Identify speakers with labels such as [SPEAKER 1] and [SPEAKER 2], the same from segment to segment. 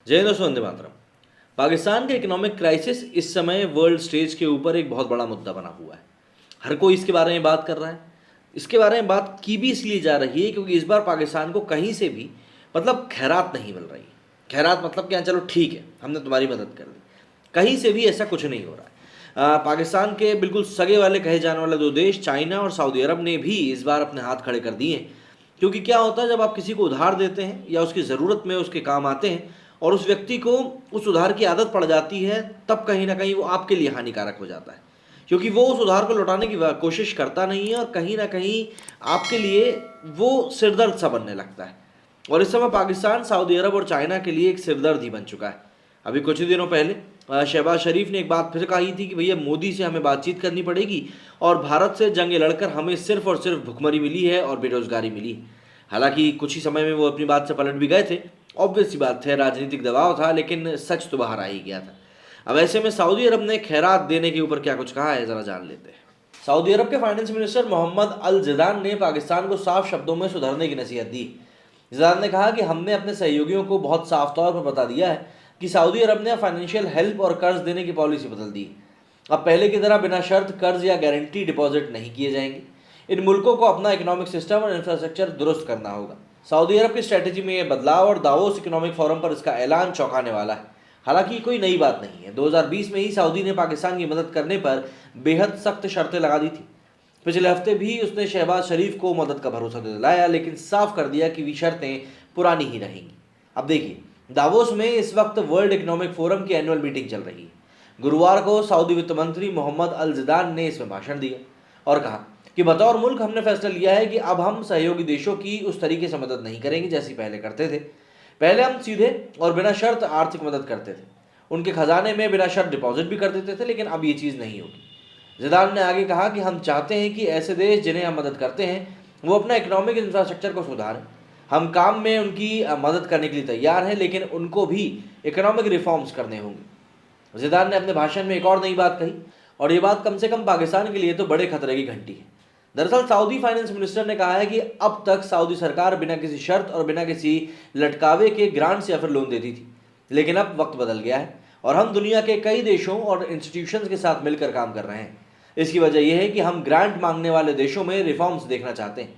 [SPEAKER 1] जय हिंद दोस्तों, वंदे मातरम। पाकिस्तान का इकोनॉमिक क्राइसिस इस समय वर्ल्ड स्टेज के ऊपर एक बहुत बड़ा मुद्दा बना हुआ है। हर कोई इसके बारे में बात कर रहा है। इसके बारे में बात की भी इसलिए जा रही है क्योंकि इस बार पाकिस्तान को कहीं से भी खैरात नहीं मिल रही है। खैरात मतलब क्या, चलो ठीक है, हमने तुम्हारी मदद कर दी, कहीं से भी ऐसा कुछ नहीं हो रहा है। पाकिस्तान के बिल्कुल सगे वाले कहे जाने वाले दो देश चाइना और सऊदी अरब ने भी इस बार अपने हाथ खड़े कर दिए हैं। क्योंकि क्या होता है, जब आप किसी को उधार देते हैं या उसकी ज़रूरत में उसके काम आते हैं और उस व्यक्ति को उस उधार की आदत पड़ जाती है, तब कहीं ना कहीं वो आपके लिए हानिकारक हो जाता है, क्योंकि वो उस उधार को लौटाने की कोशिश करता नहीं है और कहीं ना कहीं आपके लिए वो सिरदर्द सा बनने लगता है। और इस समय पाकिस्तान सऊदी अरब और चाइना के लिए एक सिरदर्द ही बन चुका है। अभी कुछ ही दिनों पहले शहबाज शरीफ ने एक बात फिर कही थी कि भैया मोदी से हमें बातचीत करनी पड़ेगी और भारत से जंग लड़कर हमें सिर्फ और सिर्फ भुखमरी मिली है और बेरोजगारी मिली है। हालांकि कुछ ही समय में वो अपनी बात से पलट भी गए थे। ऑब्वियस सी बात है, राजनीतिक दबाव था, लेकिन सच तो बाहर आ ही गया था। अब ऐसे में सऊदी अरब ने खैरात देने के ऊपर क्या कुछ कहा है, जरा जान लेते हैं। सऊदी अरब के फाइनेंस मिनिस्टर मोहम्मद अल जिदान ने पाकिस्तान को साफ शब्दों में सुधरने की नसीहत दी। जिदान ने कहा कि हमने अपने सहयोगियों को बहुत साफ तौर पर बता दिया है कि सऊदी अरब ने फाइनेंशियल हेल्प और कर्ज देने की पॉलिसी बदल दी। अब पहले की तरह बिना शर्त कर्ज या गारंटी डिपॉजिट नहीं किए जाएंगे। इन मुल्कों को अपना इकोनॉमिक सिस्टम और इंफ्रास्ट्रक्चर दुरुस्त करना होगा। सऊदी अरब की स्ट्रेटजी में यह बदलाव और दावोस इकोनॉमिक फोरम पर इसका ऐलान चौंकाने वाला है। हालांकि कोई नई बात नहीं है। 2020 में ही सऊदी ने पाकिस्तान की मदद करने पर बेहद सख्त शर्तें लगा दी थी। पिछले हफ्ते भी उसने शहबाज शरीफ को मदद का भरोसा दिलाया, लेकिन साफ कर दिया कि वे शर्तें पुरानी ही रहेंगी। अब देखिए, दावोस में इस वक्त वर्ल्ड इकोनॉमिक फोरम की एनुअल मीटिंग चल रही है। गुरुवार को सऊदी वित्त मंत्री मोहम्मद अल जिदान ने इसमें भाषण दिया और कहा कि बतौर मुल्क हमने फैसला लिया है कि अब हम सहयोगी देशों की उस तरीके से मदद नहीं करेंगे जैसी पहले करते थे। पहले हम सीधे और बिना शर्त आर्थिक मदद करते थे, उनके खजाने में बिना शर्त डिपॉजिट भी कर देते थे, लेकिन अब ये चीज़ नहीं होगी। जिदान ने आगे कहा कि हम चाहते हैं कि ऐसे देश जिन्हें हम मदद करते हैं वो अपना इकोनॉमिक इंफ्रास्ट्रक्चर को सुधारें। हम काम में उनकी मदद करने के लिए तैयार हैं, लेकिन उनको भी इकोनॉमिक रिफॉर्म्स करने होंगे। जिदान ने अपने भाषण में एक और नई बात कही, और ये बात कम से कम पाकिस्तान के लिए तो बड़े खतरे की घंटी है। दरअसल सऊदी फाइनेंस मिनिस्टर ने कहा है कि अब तक सऊदी सरकार बिना किसी शर्त और बिना किसी लटकावे के ग्रांट्स या फिर लोन देती थी, लेकिन अब वक्त बदल गया है और हम दुनिया के कई देशों और इंस्टीट्यूशंस के साथ मिलकर काम कर रहे हैं। इसकी वजह यह है कि हम ग्रांट मांगने वाले देशों में रिफॉर्म्स देखना चाहते हैं।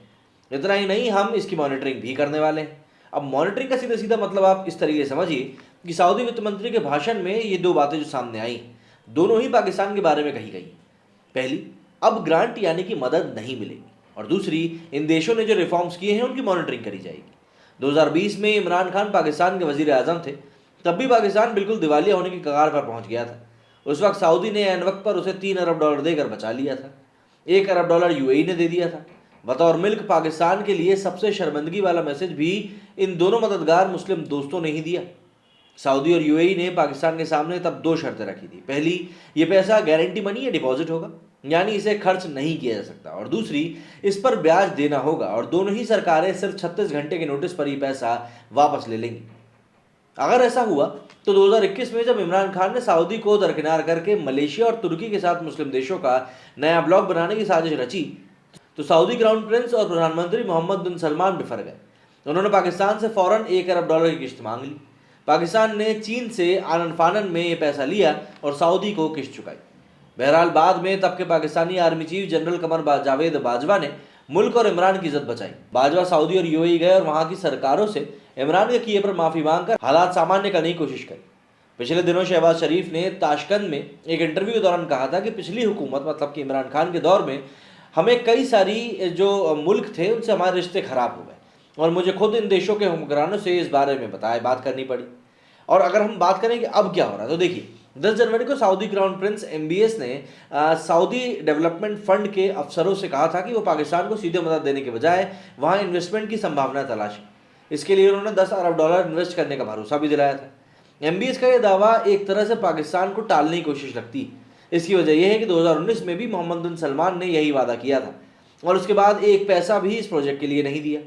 [SPEAKER 1] इतना ही नहीं, हम इसकी मॉनिटरिंग भी करने वाले हैं। अब मॉनिटरिंग का सीधा सीधा मतलब आप इस तरीके से समझिए कि सऊदी वित्त मंत्री के भाषण में ये दो बातें जो सामने आई, दोनों ही पाकिस्तान के बारे में कही गई। पहली, अब ग्रांट यानी कि मदद नहीं मिलेगी, और दूसरी, इन देशों ने जो रिफॉर्म्स किए हैं उनकी मॉनिटरिंग करी जाएगी। 2020 में इमरान खान पाकिस्तान के वजीर आजम थे, तब भी पाकिस्तान बिल्कुल दिवालिया होने की कगार पर पहुंच गया था। उस वक्त सऊदी ने ऐन वक्त पर उसे $3 अरब देकर बचा लिया था। $1 अरब यूएई ने दे दिया था। बतौर मिल्क पाकिस्तान के लिए सबसे शर्मिंदगी वाला मैसेज भी इन दोनों मददगार मुस्लिम दोस्तों ने ही दिया। सऊदी और यूएई ने पाकिस्तान के सामने तब दो शर्तें रखी थी। पहली, ये पैसा गारंटी मनी या डिपॉजिट होगा, यानी इसे खर्च नहीं किया जा सकता, और दूसरी, इस पर ब्याज देना होगा, और दोनों ही सरकारें सिर्फ 36 घंटे के नोटिस पर ही पैसा वापस ले लेंगी। अगर ऐसा हुआ तो 2021 में जब इमरान खान ने सऊदी को दरकिनार करके मलेशिया और तुर्की के साथ मुस्लिम देशों का नया ब्लॉक बनाने की साजिश रची, तो सऊदी क्राउन प्रिंस और प्रधानमंत्री मोहम्मद बिन सलमान बिफर गए। उन्होंने पाकिस्तान से फौरन $1 अरब की किश्त मांग ली। पाकिस्तान ने चीन से आनन फानन में ये पैसा लिया और सऊदी को किश्त चुकाई। बहरहाल बाद में तब के Pakistani army chief general Qamar Javed Bajwa ने मुल्क और इमरान की इज्जत बचाई। बाजवा सऊदी और यूएई गए और वहां की सरकारों से इमरान के किए पर माफी मांगकर हालात सामान्य करने की कोशिश करी। पिछले दिनों शहबाज शरीफ ने ताशकंद में एक इंटरव्यू के दौरान कहा था कि पिछली हुकूमत मतलब कि इमरान खान के दौर में हमें कई सारी जो मुल्क थे उनसे हमारे रिश्ते खराब हो गए और मुझे खुद इन देशों के हुक्मरानों से इस बारे में बात करनी पड़ी। और अगर हम बात करें कि अब क्या हो रहा है, तो देखिए, 10 जनवरी को सऊदी क्राउन प्रिंस MBS ने सऊदी डेवलपमेंट फंड के अफसरों से कहा था कि वो पाकिस्तान को सीधे मदद देने के बजाय वहाँ इन्वेस्टमेंट की संभावना तलाशें। इसके लिए उन्होंने $10 अरब इन्वेस्ट करने का भरोसा भी दिलाया था। MBS का यह दावा एक तरह से पाकिस्तान को टालने की कोशिश लगती है। इसकी वजह यह है कि 2019 में भी मोहम्मद बिन सलमान ने यही वादा किया था और उसके बाद एक पैसा भी इस प्रोजेक्ट के लिए नहीं दिया।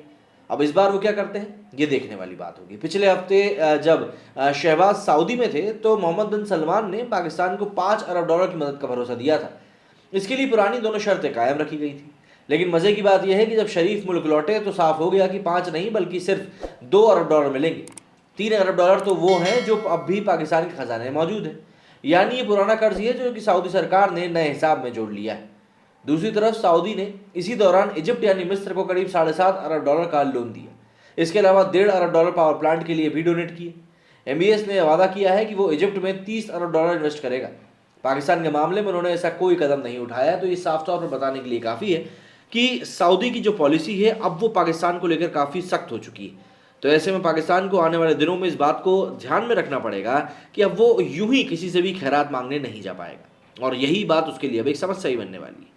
[SPEAKER 1] अब इस बार वो क्या करते हैं, ये देखने वाली बात होगी। पिछले हफ्ते जब शहबाज सऊदी में थे तो मोहम्मद बिन सलमान ने पाकिस्तान को $5 अरब की मदद का भरोसा दिया था। इसके लिए पुरानी दोनों शर्तें कायम रखी गई थी। लेकिन मजे की बात यह है कि जब शरीफ मुल्क लौटे तो साफ हो गया कि 5 नहीं बल्कि सिर्फ $2 अरब मिलेंगे। $3 अरब तो वो हैं जो अब भी पाकिस्तान के खजाने में मौजूद है, यानी ये पुराना कर्ज ही है जो कि सऊदी सरकार ने नए हिसाब में जोड़ लिया है। दूसरी तरफ सऊदी ने इसी दौरान इजिप्ट यानी मिस्र को करीब $7.5 अरब का लोन दिया। इसके अलावा $1.5 अरब पावर प्लांट के लिए भी डोनेट किए। एमबीएस ने वादा किया है कि वो इजिप्ट में $30 अरब इन्वेस्ट करेगा। पाकिस्तान के मामले में उन्होंने ऐसा कोई कदम नहीं उठाया, तो ये साफ तौर पर बताने के लिए काफ़ी है कि सऊदी की जो पॉलिसी है अब वो पाकिस्तान को लेकर काफ़ी सख्त हो चुकी है। तो ऐसे में पाकिस्तान को आने वाले दिनों में इस बात को ध्यान में रखना पड़ेगा कि अब वो यूं ही किसी से भी खैरात मांगने नहीं जा पाएगा, और यही बात उसके लिए अब एक समस्या ही बनने वाली है।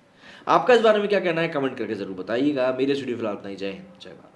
[SPEAKER 1] आपका इस बारे में क्या कहना है, कमेंट करके जरूर बताइएगा। मेरे स्टूडियो फिलहाल इतना ही। जय हिंद, जय भारत।